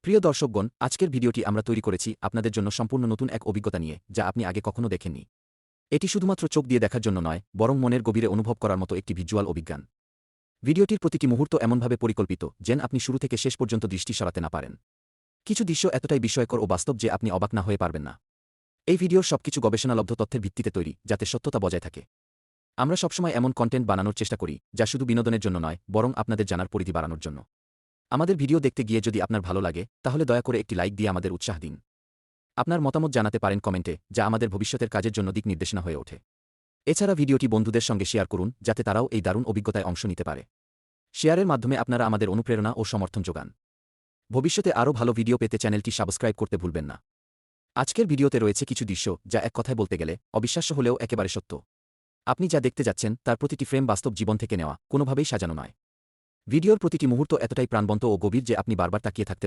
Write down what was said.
প্রিয় দর্শকগণ, আজকের ভিডিওটি আমরা তৈরি করেছি আপনাদের জন্য সম্পূর্ণ নতুন এক অভিজ্ঞতা নিয়ে, যা আপনি আগে কখনো দেখেননি। এটি শুধুমাত্র চোখ দিয়ে দেখার জন্য নয়, বরং মনের গভীরে অনুভব করার মতো একটি ভিজুয়াল অভিজ্ঞান। ভিডিওটির প্রতিটি মুহূর্ত এমনভাবে পরিকল্পিত যেন আপনি শুরু থেকে শেষ পর্যন্ত দৃষ্টি সরাতে না পারেন। কিছু দৃশ্য এতটাই বিস্ময়কর ও বাস্তব যে আপনি অবাক না হয়ে পারবেন না। এই ভিডিওর সবকিছু গবেষণালব্ধ তথ্যের ভিত্তিতে তৈরি, যাতে সত্যতা বজায় থাকে। আমরা সবসময় এমন কন্টেন্ট বানানোর চেষ্টা করি যা শুধু বিনোদনের জন্য নয়, বরং আপনাদের জানার পরিধি বাড়ানোর জন্য। আমাদের ভিডিও দেখতে গিয়ে যদি আপনার ভালো লাগে, তাহলে দয়া করে একটি লাইক দিয়ে আমাদের উৎসাহ দিন। আপনার মতামত জানাতে পারেন কমেন্টে, যা আমাদের ভবিষ্যতের কাজের জন্য দিক নির্দেশনা হয়ে ওঠে। এছাড়া ভিডিওটি বন্ধুদের সঙ্গে শেয়ার করুন, যাতে তারাও এই দারুণ অভিজ্ঞতায় অংশ নিতে পারে। শেয়ারের মাধ্যমে আপনারা আমাদের অনুপ্রেরণা ও সমর্থন যোগান। ভবিষ্যতে আরও ভালো ভিডিও পেতে চ্যানেলটি সাবস্ক্রাইব করতে ভুলবেন না। আজকের ভিডিওতে রয়েছে কিছু দৃশ্য যা এক কথায় বলতে গেলে অবিশ্বাস্য হলেও একেবারে সত্য। আপনি যা দেখতে যাচ্ছেন তার প্রতিটি ফ্রেম বাস্তব জীবন থেকে নেওয়া, কোনোভাবেই সাজানো নয়। ভিডিওর প্রতিটি মুহূর্ত এতটাই প্রাণবন্ত ও গভীর যে আপনি বারবার তাকিয়ে থাকতে